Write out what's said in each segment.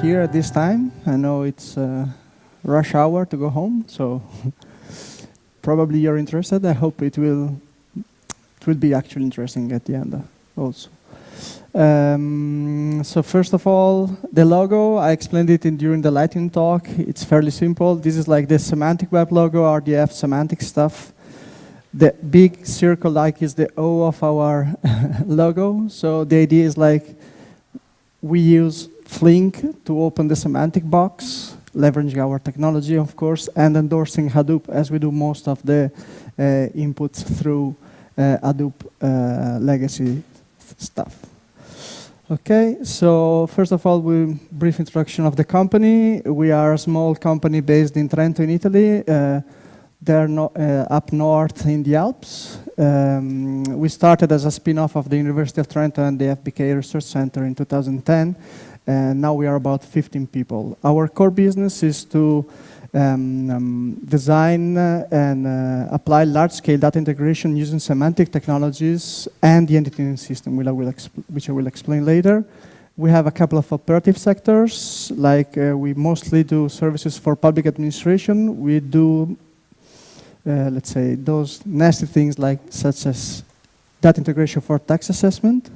here at this time. I know it's rush hour to go home, so probably you're interested. I hope it will be actually interesting at the end also. So first of all, the logo, I explained it during the lightning talk. It's fairly simple. This is like the Semantic web logo, RDF Semantic stuff. The big circle like is the O of our logo. So the idea is like we use Flink to open the semantic box, leveraging our technology, of course, and endorsing Hadoop as we do most of the inputs through Hadoop legacy stuff. Okay, so first of all, brief introduction of the company. We are a small company based in Trento in Italy. They're up north in the Alps. We started as a spin-off of the University of Trento and the FBK Research Center in 2010. And now we are about 15 people. Our core business is to design and apply large-scale data integration using semantic technologies and the entity name system, which I will explain later. We have a couple of operative sectors, like we mostly do services for public administration. We do, let's say, those nasty things like such as data integration for tax assessment.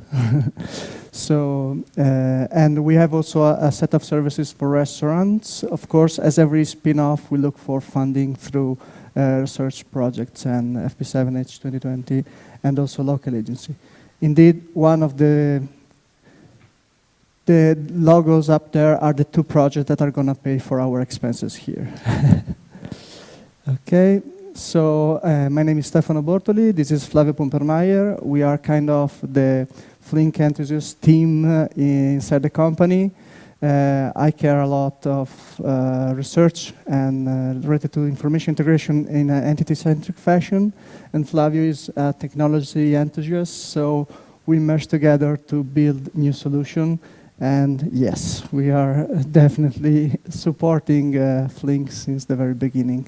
So, and we have also a set of services for restaurants. Of course, as every spin-off, we look for funding through research projects and FP7H 2020, and also local agency. Indeed, one of the logos up there are the two projects that are going to pay for our expenses here. Okay. So my name is Stefano Bortoli. This is Flavio Pompermaier. We are kind of the Flink enthusiast team inside the company. I care a lot of research and related to information integration in an entity-centric fashion. And Flavio is a technology enthusiast. So we merge together to build new solution. And yes, we are definitely supporting Flink since the very beginning.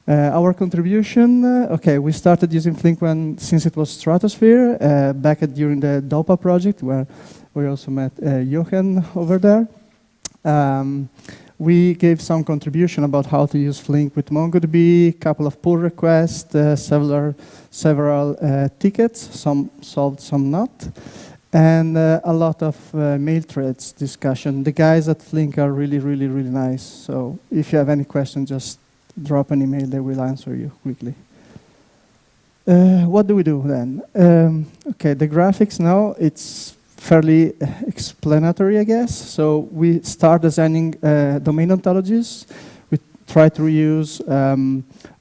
Our contribution, okay, we started using Flink since it was Stratosphere, back during the DOPA project, where we also met Jochen over there. We gave some contribution about how to use Flink with MongoDB, a couple of pull requests, several tickets, some solved, some not, and a lot of mail threads discussion. The guys at Flink are really, really, really nice. So if you have any questions, just drop an email, they will answer you quickly. What do we do then? Okay, the graphics now, it's fairly explanatory, I guess. So we start designing domain ontologies. We try to reuse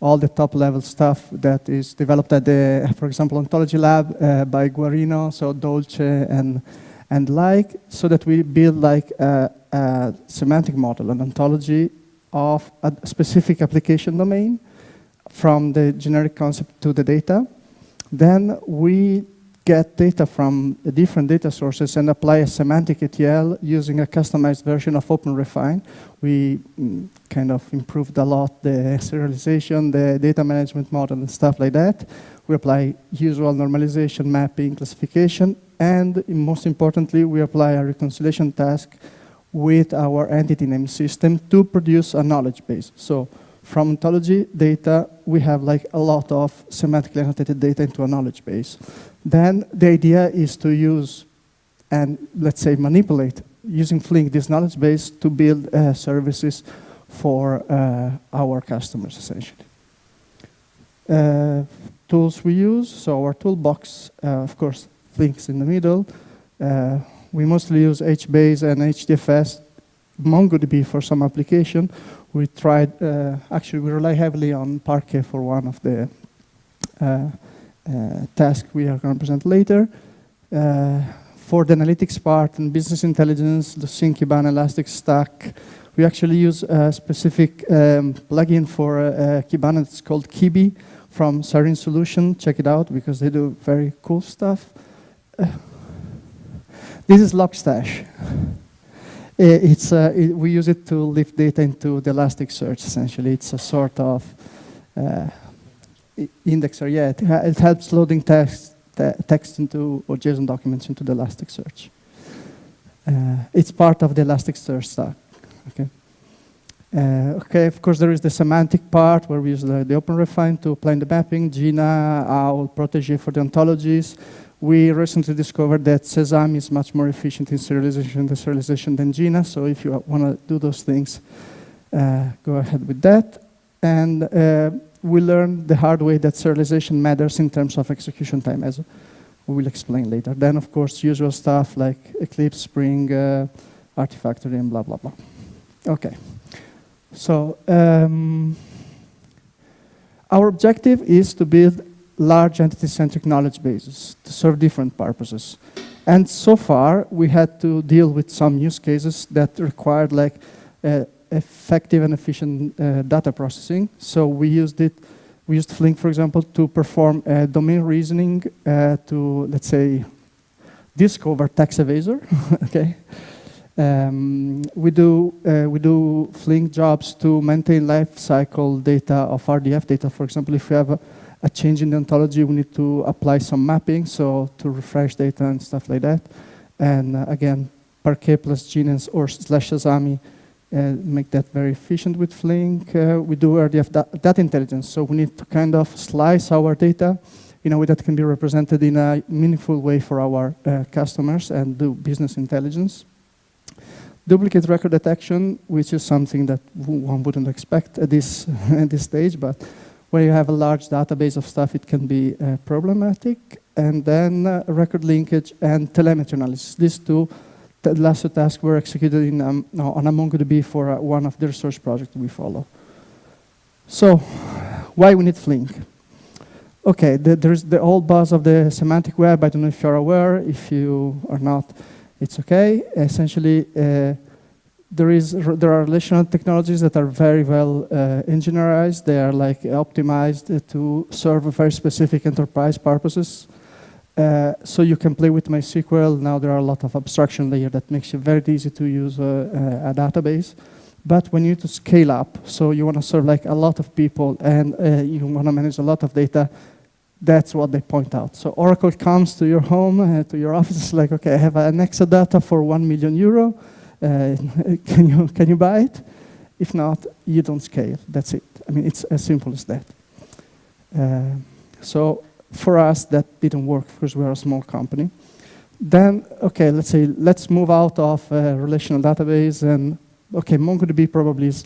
all the top level stuff that is developed at the, for example, ontology lab by Guarino, so Dolce and like, so that we build like a semantic model, an ontology of a specific application domain from the generic concept to the data. Then we get data from different data sources and apply a semantic ETL using a customized version of OpenRefine. We kind of improved a lot the serialization, the data management model and stuff like that. We apply usual normalization, mapping, classification, and most importantly, we apply a reconciliation task with our entity name system to produce a knowledge base. So from ontology data, we have like a lot of semantically annotated data into a knowledge base. Then the idea is to use and let's say manipulate using Flink this knowledge base to build services for our customers essentially. Tools we use, so our toolbox, of course, Flink's in the middle. We mostly use HBase and HDFS, MongoDB for some application. We tried, actually we rely heavily on Parquet for one of the tasks we are going to present later. For the analytics part and business intelligence, Lucene, Kibana, Elasticstack, we actually use a specific plugin for Kibana. It's called KeyBe from Siren Solution. Check it out because they do very cool stuff. This is Logstash. We use it to lift data into the Elasticsearch, essentially. It's a sort of indexer. Yeah, it helps loading text into or JSON documents into the Elasticsearch. It's part of the Elasticsearch stack. Okay. Okay, of course, there is the semantic part where we use the OpenRefine to apply the mapping, Gina, OWL, Protege for the ontologies. We recently discovered that Sesame is much more efficient in serialization than Gina, so if you want to do those things, go ahead with that. And we learned the hard way that serialization matters in terms of execution time, as we will explain later. Then, of course, usual stuff like Eclipse, Spring, Artifactory, and blah, blah, blah. Okay. So our objective is to build large entity-centric knowledge bases to serve different purposes. And so far, we had to deal with some use cases that required like effective and efficient data processing. So we used Flink, for example, to perform domain reasoning to, let's say, discover tax evasor. Okay. We do Flink jobs to maintain life cycle data of RDF data. For example, if we have a change in the ontology, we need to apply some mapping, so to refresh data and stuff like that. And again, Parquet plus Genius or /Sesame make that very efficient with Flink. We do RDF data intelligence, so we need to kind of slice our data in a way that can be represented in a meaningful way for our customers and do business intelligence. Duplicate record detection, which is something that one wouldn't expect at this stage, but when you have a large database of stuff, it can be problematic. And then record linkage and telemetry analysis. These two last two tasks were executed in, on a MongoDB for one of the research projects we follow. So, why we need Flink? Okay, there's the old buzz of the semantic web. I don't know if you're aware. If you are not, it's okay. Essentially, there are relational technologies that are very well engineerized. They are like optimized to serve very specific enterprise purposes. So you can play with MySQL. Now there are a lot of abstraction layer that makes it very easy to use a database. But when you need to scale up, so you want to serve like a lot of people and you want to manage a lot of data, that's what they point out. So Oracle comes to your home, to your office, it's like, okay, I have an Exadata for €1 million. Can you buy it? If not, you don't scale. That's it. I mean, it's as simple as that. So for us, that didn't work because we are a small company. Then, okay, let's move out of relational database. And okay, MongoDB probably is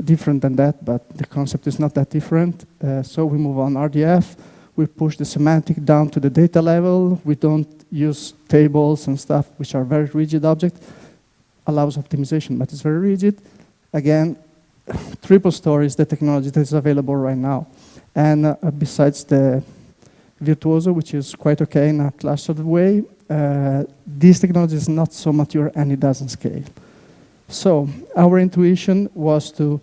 different than that, but the concept is not that different. So we move on RDF. We push the semantic down to the data level. We don't use tables and stuff, which are very rigid objects. Allows optimization, but it's very rigid. Again, triple store is the technology that is available right now. And besides the Virtuoso, which is quite okay in a clustered way, this technology is not so mature and it doesn't scale. So our intuition was to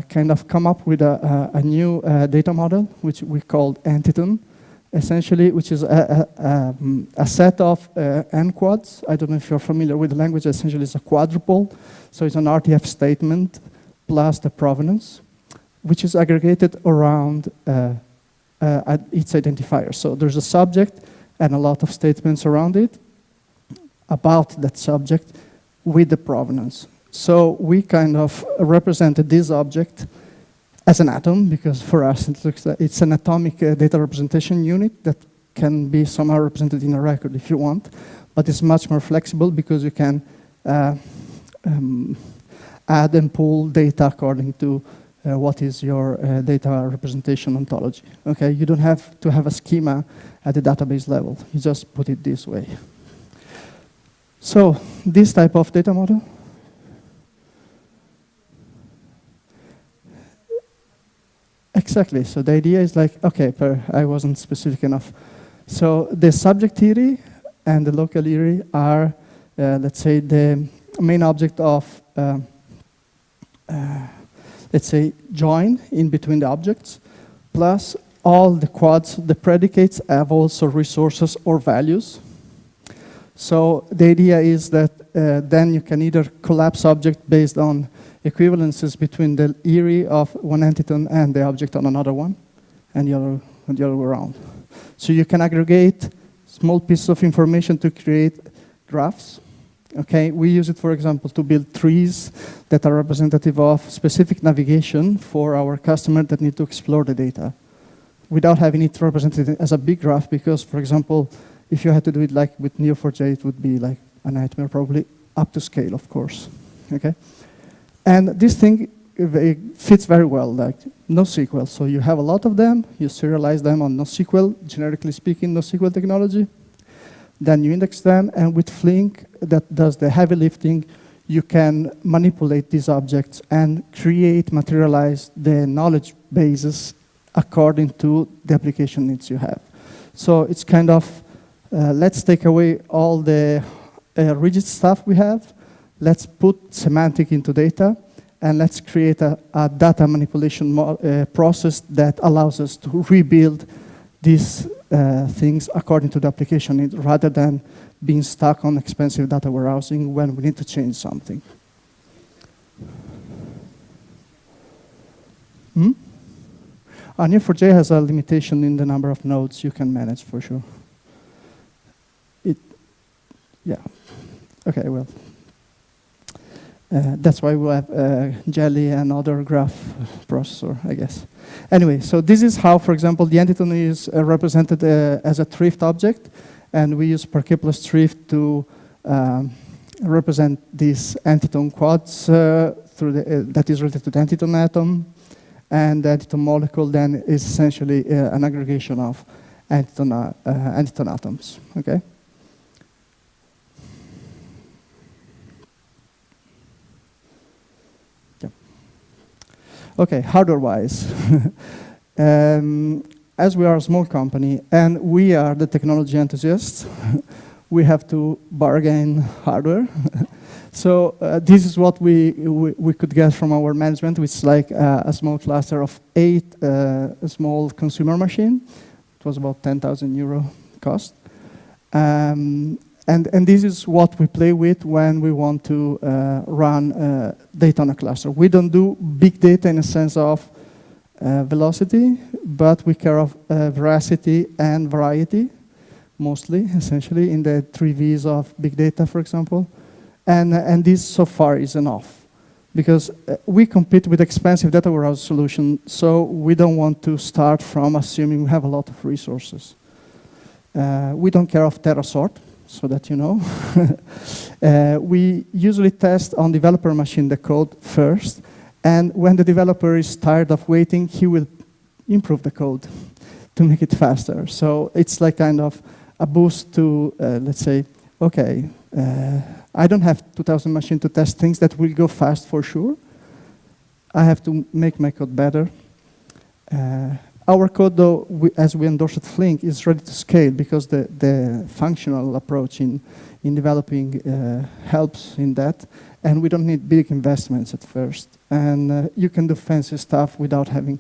kind of come up with a new data model, which we called Antigen, essentially, which is a set of n-quads. I don't know if you're familiar with the language. Essentially, it's a quadruple. So it's an RTF statement plus the provenance, which is aggregated around its identifier. So there's a subject and a lot of statements around it about that subject with the provenance. So we kind of represented this object as an atom, because for us it looks like it's an atomic data representation unit that can be somehow represented in a record if you want, but it's much more flexible because you can add and pull data according to what is your data representation ontology. Okay, you don't have to have a schema at the database level. You just put it this way. So this type of data model. Exactly. So the idea is like, okay, I wasn't specific enough. So the subject IRI and the local IRI are, let's say, the main object of, let's say, join in between the objects, plus all the quads, the predicates have also resources or values. So the idea is that then you can either collapse object based on equivalences between the IRI of one entity and the object on another one, and the other way around. So you can aggregate small pieces of information to create graphs Okay, we use it, for example, to build trees that are representative of specific navigation for our customer that need to explore the data, without having it represented as a big graph, because, for example, if you had to do it like with Neo4j, it would be like a nightmare, probably up to scale, of course. Okay, and this thing it fits very well, like NoSQL. So you have a lot of them, you serialize them on NoSQL, generically speaking, NoSQL technology. Then you index them, and with Flink, that does the heavy lifting, you can manipulate these objects and create, materialize the knowledge bases according to the application needs you have. So it's kind of, let's take away all the rigid stuff we have, let's put semantic into data, and let's create a data manipulation process that allows us to rebuild these things according to the application need, rather than being stuck on expensive data warehousing when we need to change something. Neo4j has a limitation in the number of nodes you can manage, for sure. Yeah. Okay, well. That's why we have Jelly and other graph processor, I guess. Anyway, so this is how, for example, the entity is represented as a thrift object, and we use Parquet+ thrift to represent these entity quads through that is related to the entity atom, and the entity molecule then is essentially an aggregation of entity atoms. Okay. Okay, hardware-wise, as we are a small company and we are the technology enthusiasts, we have to bargain hardware. So this is what we could get from our management, which is like a small cluster of 8 small consumer machine. It was about 10,000 euro cost. And this is what we play with when we want to run data on a cluster. We don't do big data in a sense of velocity, but we care of veracity and variety, mostly, essentially, in the 3 Vs of big data, for example. And this so far is enough, because we compete with expensive data warehouse solutions, so we don't want to start from assuming we have a lot of resources. We don't care of TerraSort, so that you know. We usually test on developer machine the code first, and when the developer is tired of waiting, he will improve the code to make it faster. So it's like kind of a boost to, let's say, okay, I don't have 2,000 machines to test things that will go fast for sure. I have to make my code better. Our code, though, as we endorsed at Flink, is ready to scale because the functional approach in developing helps in that, and we don't need big investments at first. And you can do fancy stuff without having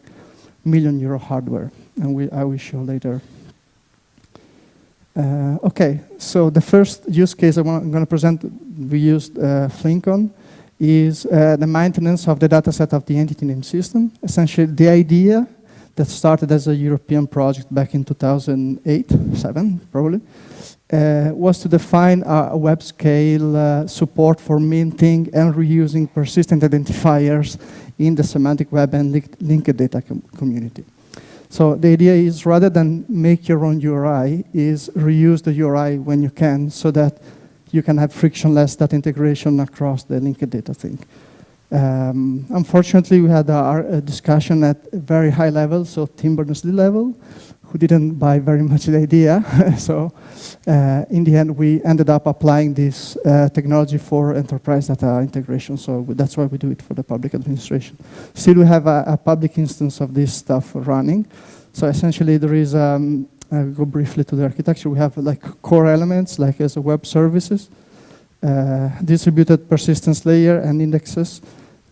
€1,000,000 hardware, and I will show later. Okay, so the first use case I'm going to present, we used Flink on, is the maintenance of the dataset of the entity name system. Essentially, the idea that started as a European project back in 2008, 7 probably, was to define a web scale support for minting and reusing persistent identifiers in the semantic web and linked data community. So the idea is, rather than make your own URI, is reuse the URI when you can, so that you can have frictionless data integration across the linked data thing. Unfortunately, we had a discussion at a very high level, so Tim Berners-Lee level, who didn't buy very much the idea. So in the end, we ended up applying this technology for enterprise data integration. So that's why we do it for the public administration. Still, we have a public instance of this stuff running. So essentially, there is, I'll go briefly to the architecture. We have like core elements, like as a web services, distributed persistence layer and indexes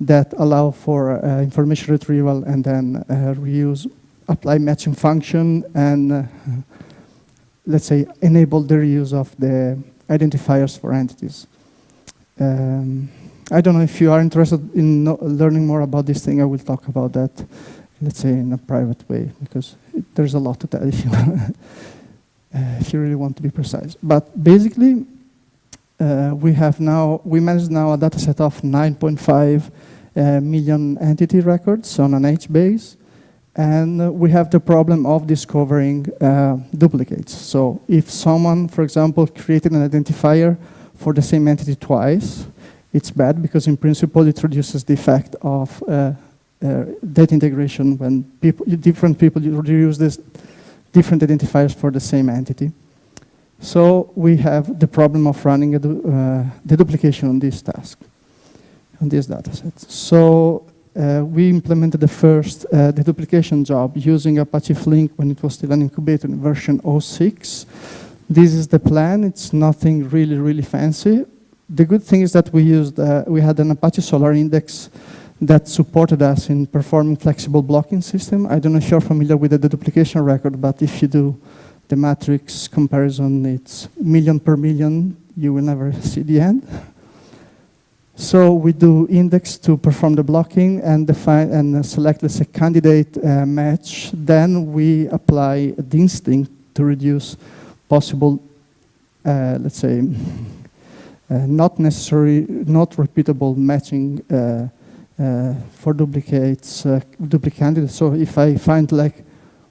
that allow for information retrieval and then reuse, apply matching function, and let's say enable the reuse of the identifiers for entities. I don't know if you are interested in learning more about this thing. I will talk about that, let's say, in a private way, because there's a lot to tell if you, if you really want to be precise. But basically, we manage now a data set of 9.5 million entity records on an HBase. And we have the problem of discovering duplicates. So if someone, for example, created an identifier for the same entity twice, it's bad because in principle it reduces the effect of data integration when different people use this different identifiers for the same entity. So we have the problem of running the duplication on this task, on this data set. So we implemented the first deduplication job using Apache Flink when it was still an incubator in version 06. This is the plan. It's nothing really, really fancy. The good thing is that we had an Apache Solar Index that supported us in performing flexible blocking system. I don't know if you're familiar with the deduplication record, but if you do the matrix comparison, it's million per million. You will never see the end. So we do index to perform the blocking and define and select, let's say, candidate match. Then we apply the instinct to reduce possible, let's say, not necessary, not repeatable matching for duplicates, duplicate candidates. So if I find like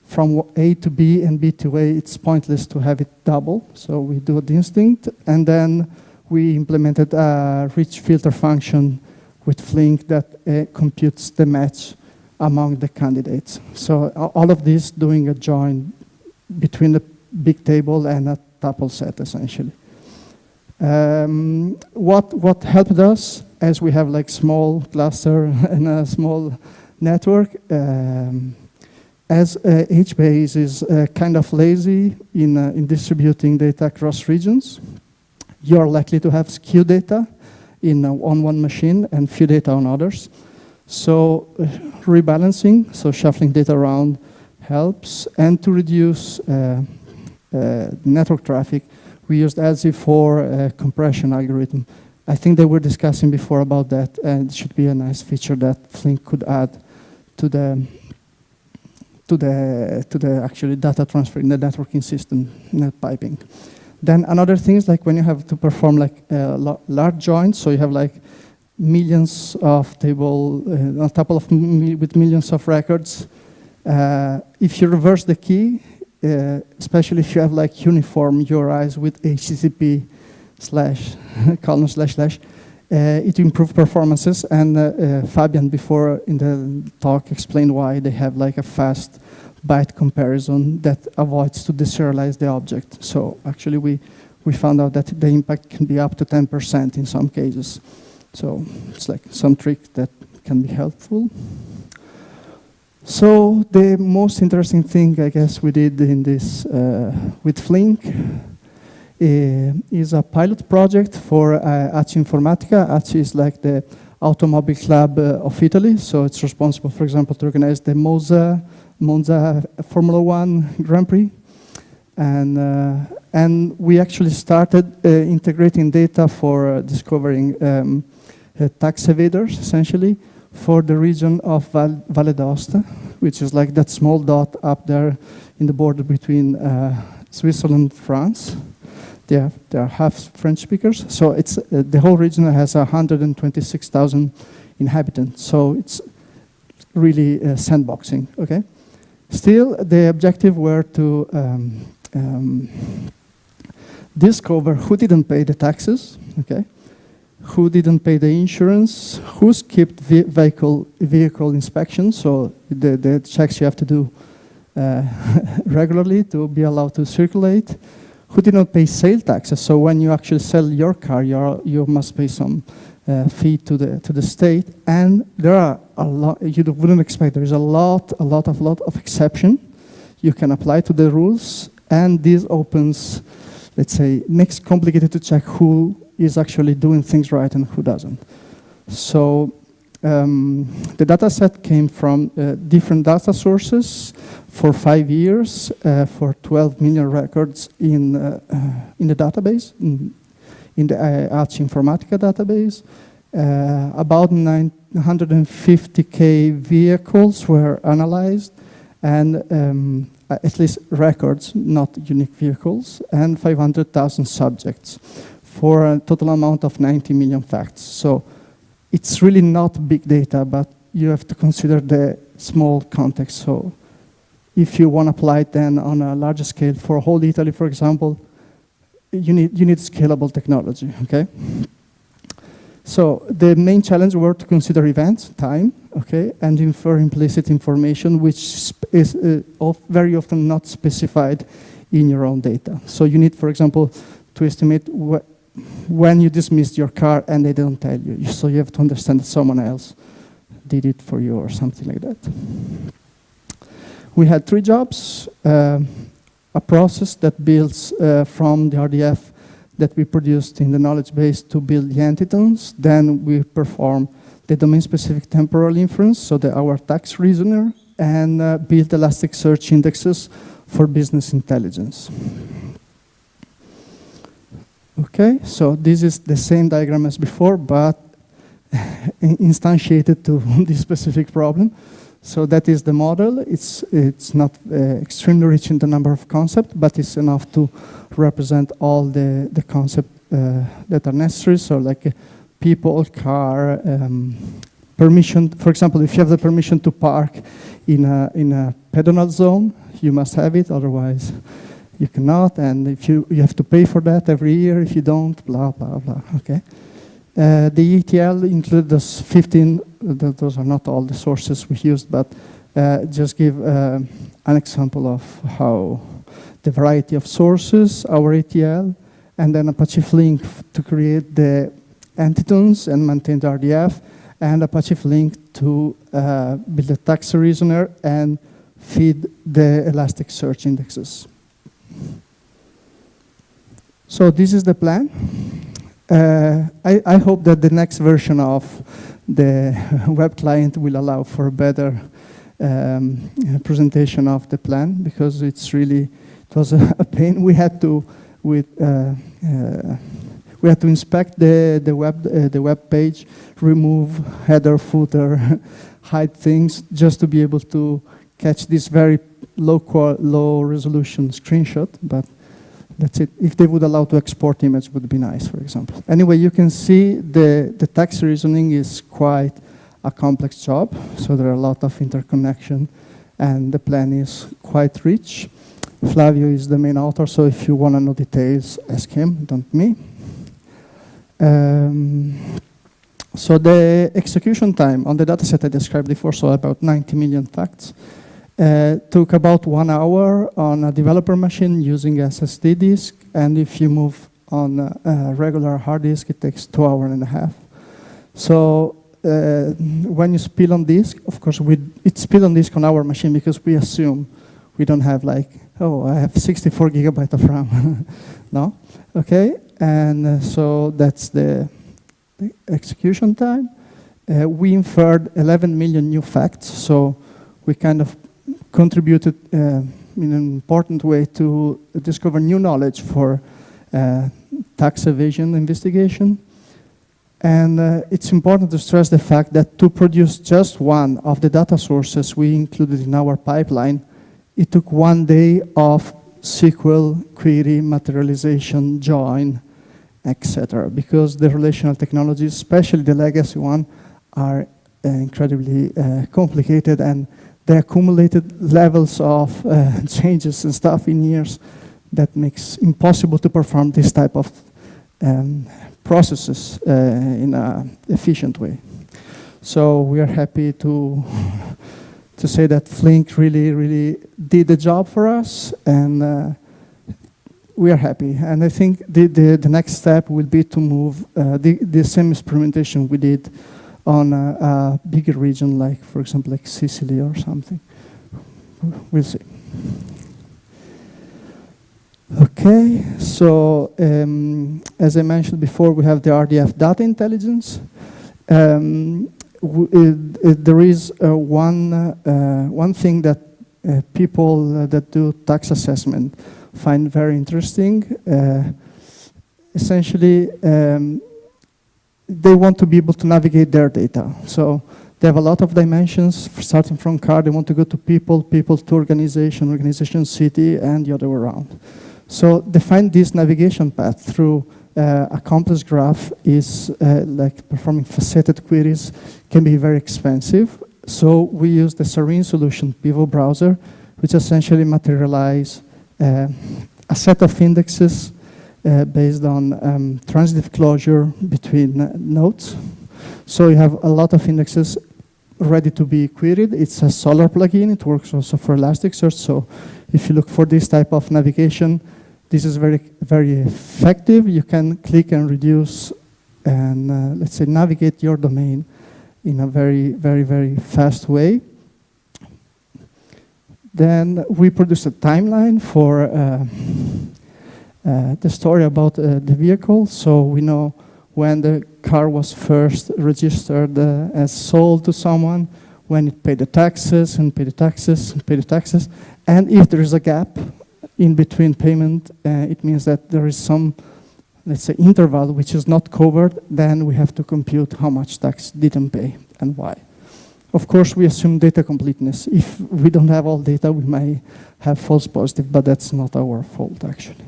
from A to B and B to A, it's pointless to have it double. So we do the instinct, and then we implemented a rich filter function with Flink that computes the match among the candidates. So all of this doing a join between the big table and a tuple set, essentially. What helped us, as we have like small cluster and a small network, as HBase is kind of lazy in distributing data across regions, you're likely to have skew data on one machine and few data on others. So rebalancing, so shuffling data around helps. And to reduce network traffic, we used ALSI4 compression algorithm. I think they were discussing before about that, and it should be a nice feature that Flink could add to the actually data transfer in the networking system, net piping. Then another thing is like when you have to perform like large joins, so you have like millions of table, a couple of with millions of records. If you reverse the key, especially if you have like uniform URIs with HTTP / it improves performances. And Fabian before in the talk explained why they have like a fast byte comparison that avoids to deserialize the object. So actually we found out that the impact can be up to 10% in some cases. So it's like some trick that can be helpful. So the most interesting thing I guess we did in this with Flink is a pilot project for Apache Informatica. Apache is like the automobile club of Italy. So it's responsible, for example, to organize the Monza Formula 1 Grand Prix. And we actually started integrating data for discovering tax evaders, essentially, for the region of Valle d'Aosta, which is like that small dot up there in the border between Switzerland and France. They are half French speakers. So it's the whole region has 126,000 inhabitants. So it's really sandboxing, okay? Still, the objective were to discover who didn't pay the taxes, okay? Who didn't pay the insurance, who skipped vehicle inspection, so the checks you have to do regularly to be allowed to circulate, who did not pay sale taxes, so when you actually sell your car, you must pay some fee to the state, and there are a lot, you wouldn't expect, there is a lot of exception you can apply to the rules, and this opens, let's say, makes it complicated to check who is actually doing things right and who doesn't. So the data set came from different data sources for 5 years, for 12 million records in the database, in the Apache Informatica database. About 950K vehicles were analyzed, and at least records, not unique vehicles, and 500,000 subjects. for a total amount of 90 million facts. So it's really not big data, but you have to consider the small context. So if you want to apply it then on a larger scale for whole Italy, for example, you need scalable technology, okay? So the main challenge were to consider events, time, okay, and infer implicit information, which is very often not specified in your own data. So you need, for example, to estimate when you dismissed your car and they don't tell you. So you have to understand that someone else did it for you or something like that. We had 3 jobs. A process that builds from the RDF that we produced in the knowledge base to build the entities. Then we perform the domain-specific temporal inference, so our tax reasoner, and build Elasticsearch indexes for business intelligence. Okay, so this is the same diagram as before, but instantiated to this specific problem. So that is the model. It's not extremely rich in the number of concepts, but it's enough to represent all the concepts that are necessary. So like people, car, permission. For example, if you have the permission to park in a pedonal zone, you must have it. Otherwise, you cannot. And if you have to pay for that every year. If you don't, blah blah blah. Okay. The ETL includes those 15, those are not all the sources we used, but just give an example of how the variety of sources, our ETL, and then Apache Flink to create the entities and maintain the RDF, and Apache Flink to build a tax reasoner and feed the Elasticsearch indexes. So this is the plan. I hope that the next version of the web client will allow for a better presentation of the plan, because it was a pain. We had to inspect the web page, remove header, footer, hide things, just to be able to catch this very low resolution screenshot. But that's it. If they would allow to export image, would be nice, for example. Anyway, you can see the tax reasoning is quite a complex job. So there are a lot of interconnection, and the plan is quite rich. Flavio is the main author, so if you want to know details, ask him, don't me. So the execution time on the dataset I described before, so about 90 million facts, took about 1 hour on a developer machine using SSD disk, and if you move on a regular hard disk, it takes 2 hours and a half. So when you spill on disk, of course, it's spill on disk on our machine because we assume we don't have like, oh, I have 64 gigabytes of RAM. No? Okay, and so that's the execution time. We inferred 11 million new facts, so we kind of contributed in an important way to discover new knowledge for tax evasion investigation. And it's important to stress the fact that to produce just one of the data sources we included in our pipeline, it took 1 day of SQL query, materialization, join, etc. Because the relational technologies, especially the legacy one, are incredibly complicated, and the accumulated levels of changes and stuff in years that makes impossible to perform this type of processes in an efficient way. So we are happy to say that Flink really did the job for us, and we are happy. And I think the next step will be to move the same experimentation we did on a bigger region, like, for example, like Sicily or something. We'll see. Okay, so as I mentioned before, we have the RDF data intelligence. There is one thing that people that do tax assessment find very interesting. Essentially, they want to be able to navigate their data. So they have a lot of dimensions, starting from car, they want to go to people to organization, city, and the other way around. So they find this navigation path through a complex graph is like performing faceted queries can be very expensive. So we use the Serene solution, Pivot Browser, which essentially materialize a set of indexes based on transitive closure between nodes. So you have a lot of indexes ready to be queried. It's a Solr plugin. It works also for Elasticsearch. So if you look for this type of navigation, this is very, very effective. You can click and reduce and, let's say, navigate your domain in a very, very, very fast way. Then we produce a timeline for the story about the vehicle. So we know when the car was first registered as sold to someone, when it paid the taxes and paid the taxes and paid the taxes. And if there is a gap in between payment, it means that there is some, let's say, interval which is not covered. Then we have to compute how much tax didn't pay and why. Of course, we assume data completeness. If we don't have all data, we may have false positive, but that's not our fault, actually.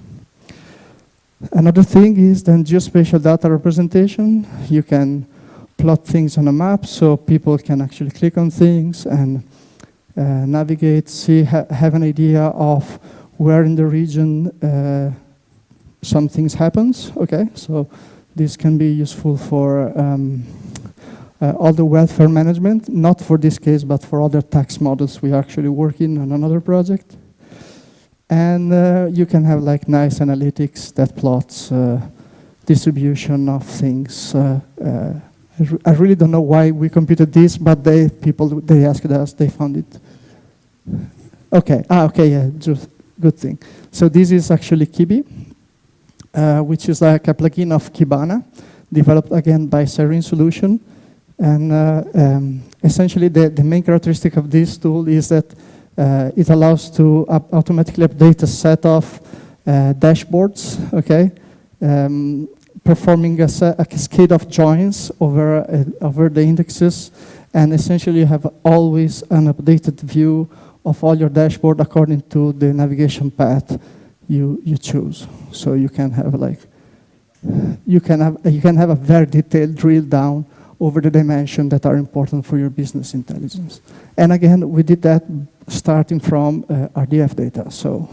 Another thing is then geospatial data representation. You can plot things on a map so people can actually click on things and navigate, see, have an idea of where in the region some things happens. Okay, so this can be useful for all the welfare management, not for this case, but for other tax models we are actually working on another project. And you can have like nice analytics that plots distribution of things. I really don't know why we computed this, but they asked us, they found it. Okay, okay, yeah, just good thing. So this is actually KeyBe, which is like a plugin of Kibana, developed again by Serene Solution. And essentially the main characteristic of this tool is that it allows to automatically update a set of dashboards, okay, performing a cascade of joins over the indexes, and essentially you have always an updated view of all your dashboard according to the navigation path you choose. So you can have like you can have a very detailed drill down over the dimensions that are important for your business intelligence. And again, we did that starting from RDF data. So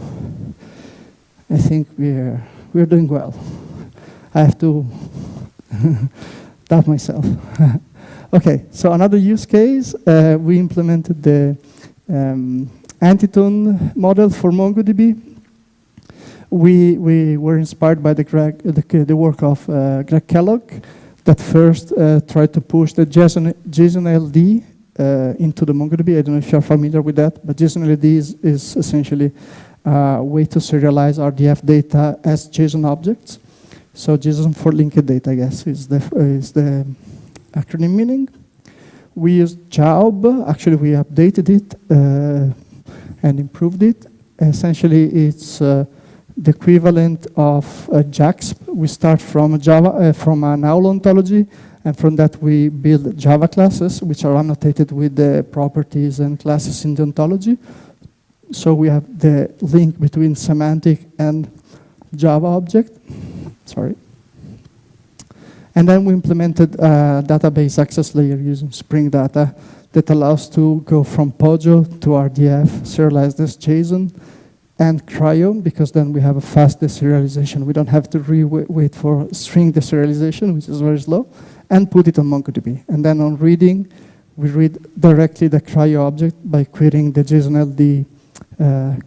I think we're doing well. I have to tap myself. Okay, so another use case, we implemented the Antigen model for MongoDB. We were inspired by the work of Greg Kellogg, that first tried to push the JSON-LD into the MongoDB. I don't know if you're familiar with that, but JSON-LD is essentially a way to serialize RDF data as JSON objects. So JSON for linked data, I guess, is the acronym meaning. We used Job. Actually, we updated it and improved it. Essentially, it's the equivalent of JAXP. We start from Java, from an OWL ontology, and from that we build Java classes, which are annotated with the properties and classes in the ontology. So we have the link between semantic and Java object. Sorry. And then we implemented a database access layer using Spring Data that allows to go from POJO to RDF, serialize this JSON, and cryo, because then we have a fast deserialization. We don't have to wait for string deserialization, which is very slow, and put it on MongoDB. And then on reading, we read directly the cryo object by querying the JSON-LD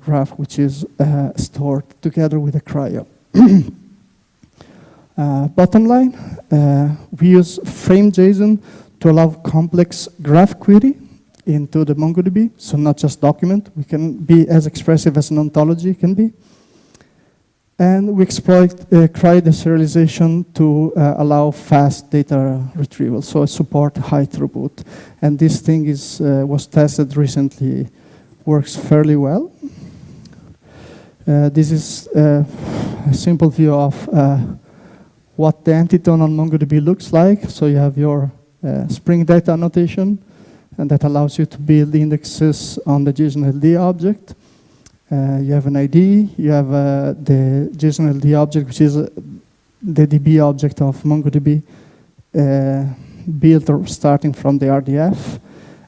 graph, which is stored together with the cryo. Bottom line, we use frame JSON to allow complex graph query into the MongoDB, so not just document. We can be as expressive as an ontology can be. And we exploit cryo deserialization to allow fast data retrieval, so support high throughput. And this thing was tested recently, works fairly well. This is a simple view of what the entitone on MongoDB looks like. So you have your Spring Data annotation, and that allows you to build indexes on the JSON-LD object. You have an ID, you have the JSON-LD object, which is the DB object of MongoDB built or starting from the RDF.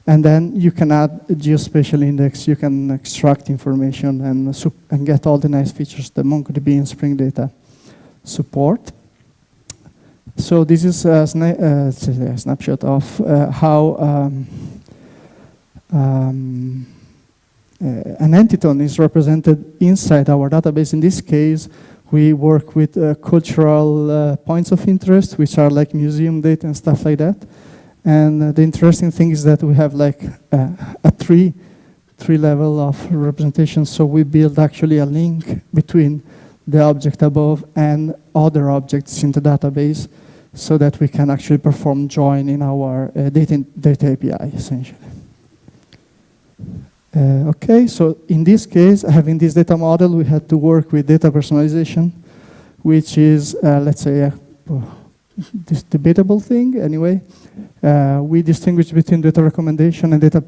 And then you can add a geospatial index, you can extract information and get all the nice features that MongoDB and Spring Data support. So this is a snapshot of how an entiton is represented inside our database. In this case, we work with cultural points of interest, which are like museum data and stuff like that. And the interesting thing is that we have like a three level of representation. So we build actually a link between the object above and other objects in the database so that we can actually perform join in our data API, essentially. Okay, so in this case, having this data model, we had to work with data personalization, which is, let's say, this debatable thing anyway. We distinguish between data recommendation and data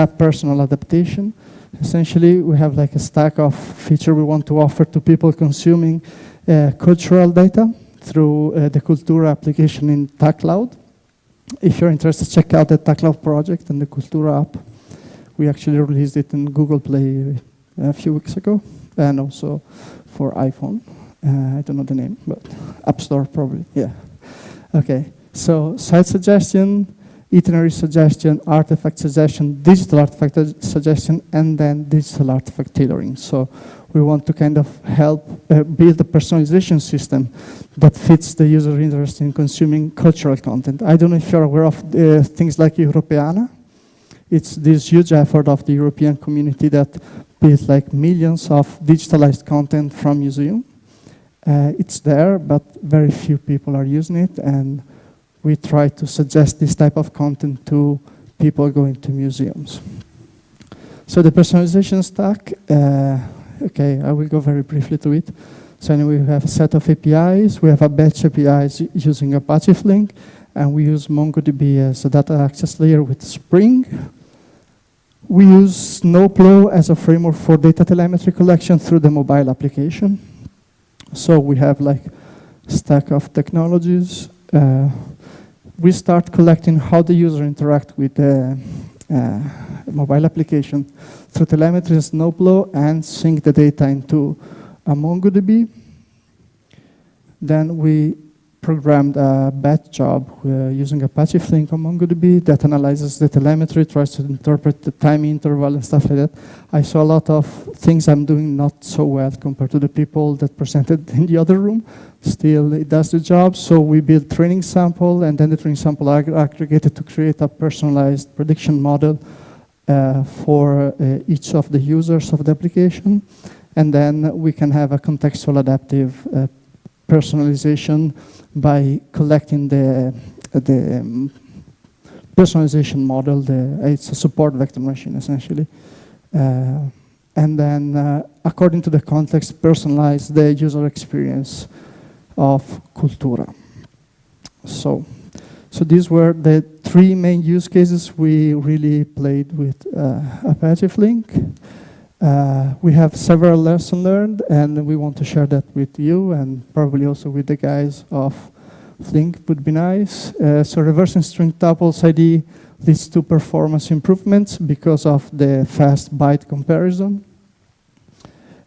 personal adaptation. Essentially, we have like a stack of features we want to offer to people consuming cultural data through the Kultura application in TACloud. If you're interested, check out the TACloud project and the Kultura app. We actually released it in Google Play a few weeks ago, and also for iPhone. I don't know the name, but App Store probably, yeah. Okay, so site suggestion, itinerary suggestion, artifact suggestion, digital artifact suggestion, and then digital artifact tailoring. So we want to kind of help build a personalization system that fits the user interest in consuming cultural content. I don't know if you're aware of things like Europeana. It's this huge effort of the European community that built like millions of digitalized content from museum. It's there, but very few people are using it, and we try to suggest this type of content to people going to museums. So the personalization stack, okay, I will go very briefly to it. So anyway, we have a set of APIs. We have a batch APIs using Apache Flink, and we use MongoDB as a data access layer with Spring. We use Snowplow as a framework for data telemetry collection through the mobile application. So we have like a stack of technologies. We start collecting how the user interact with the mobile application through telemetry and Snowplow and sync the data into a MongoDB. Then we programmed a batch job using Apache Flink on MongoDB that analyzes the telemetry, tries to interpret the time interval and stuff like that. I saw a lot of things I'm doing not so well compared to the people that presented in the other room. Still, it does the job. So we built training sample, and then the training sample aggregated to create a personalized prediction model for each of the users of the application. And then we can have a contextual adaptive personalization by collecting the personalization model. It's a support vector machine, essentially. And then, according to the context, personalize the user experience of Kultura. So these were the three main use cases we really played with Apache Flink. We have several lessons learned, and we want to share that with you, and probably also with the guys of Flink would be nice. So reversing string tuples ID leads to performance improvements because of the fast byte comparison.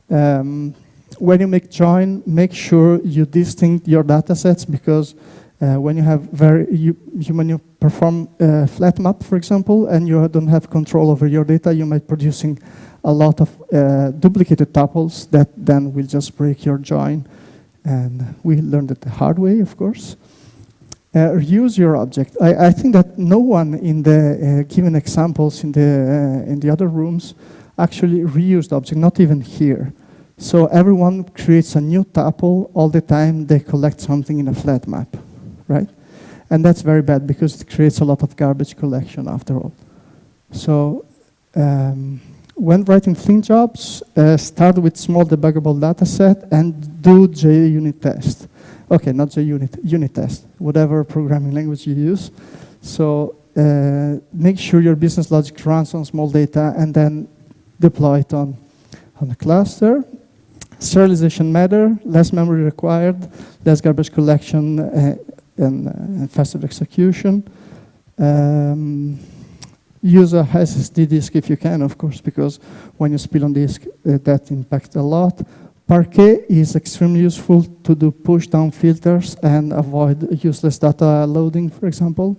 When you make join, make sure you distinct your data sets, because when you have when you perform flat map, for example, and you don't have control over your data, you might producing a lot of duplicated tuples that then will just break your join. And we learned it the hard way, of course. Reuse your object. I think that no one in the given examples in the other rooms actually reused object, not even here. So everyone creates a new tuple all the time they collect something in a flat map, right? And that's very bad because it creates a lot of garbage collection after all. So when writing Flink jobs, start with small debuggable data set and do JUnit test. Okay, not JUnit, unit test, whatever programming language you use. So make sure your business logic runs on small data and then deploy it on the cluster. Serialization matter, less memory required, less garbage collection, and faster execution. Use a SSD disk if you can, of course, because when you spill on disk, that impacts a lot. Parquet is extremely useful to do push-down filters and avoid useless data loading, for example.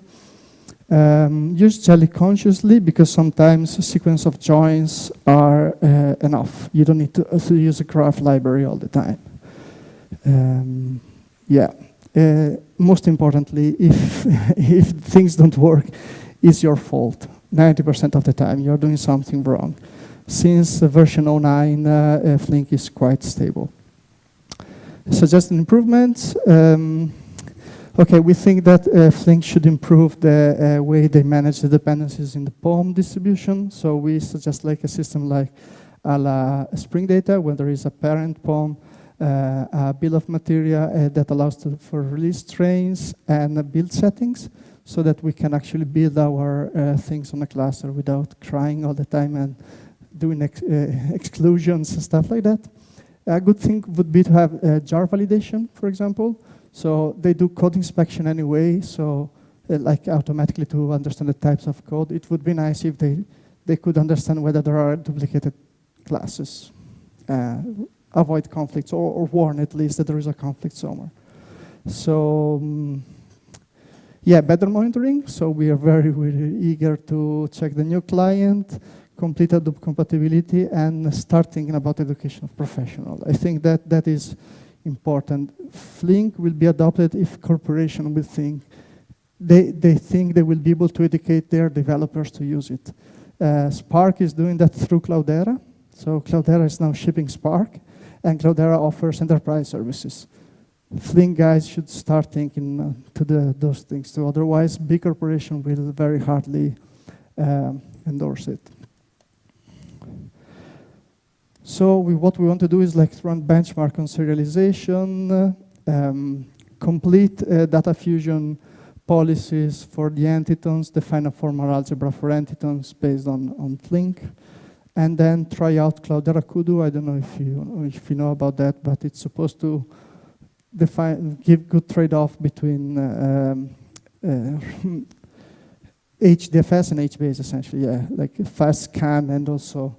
Use jelly consciously, because sometimes a sequence of joins are enough. You don't need to use a graph library all the time. Most importantly, if things don't work, it's your fault. 90% of the time, you're doing something wrong. Since version 09, Flink is quite stable. Suggested improvements. Okay, we think that Flink should improve the way they manage the dependencies in the POM distribution. So we suggest like a system like a la Spring Data, where there is a parent POM, a bill of material that allows for release trains and build settings, so that we can actually build our things on a cluster without crying all the time and doing exclusions and stuff like that. A good thing would be to have jar validation, for example. So they do code inspection anyway, so like automatically to understand the types of code. It would be nice if they could understand whether there are duplicated classes, avoid conflicts, or warn at least that there is a conflict somewhere. So yeah, better monitoring. So we are very, very eager to check the new client, complete Hadoop compatibility, and start thinking about education of professionals. I think that is important. Flink will be adopted if corporations will think they think they will be able to educate their developers to use it. Spark is doing that through Cloudera. So Cloudera is now shipping Spark, and Cloudera offers enterprise services. Flink guys should start thinking to those things too. Otherwise, big corporation will very hardly endorse it. So what we want to do is like run benchmark on serialization, complete data fusion policies for the entitons, define a formal algebra for entitons based on Flink, and then try out Cloudera Kudu. I don't know if you know about that, but it's supposed to give good trade-off between HDFS and HBase, essentially, yeah, like fast scan and also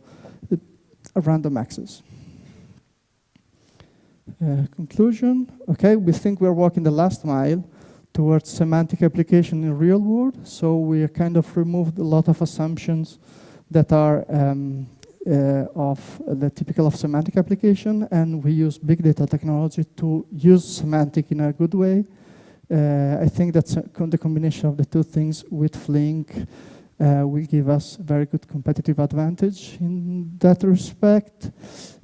random access. Conclusion, okay, we think we're walking the last mile towards semantic application in real world. So we kind of removed a lot of assumptions that are of the typical of semantic application, and we use big data technology to use semantic in a good way. I think that's the combination of the two things with Flink will give us very good competitive advantage in that respect.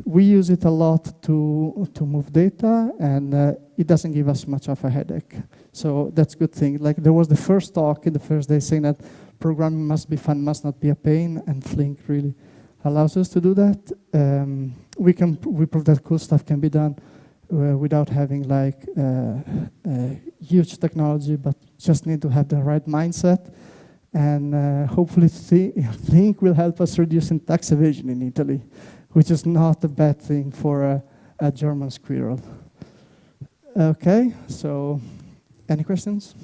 We use it a lot to move data, and it doesn't give us much of a headache. So that's a good thing. Like there was the first talk in the first day saying that programming must be fun, must not be a pain, and Flink really allows us to do that. We prove that cool stuff can be done without having like huge technology, but just need to have the right mindset. And hopefully Flink will help us reduce tax evasion in Italy, which is not a bad thing for a German squirrel. Okay, so any questions?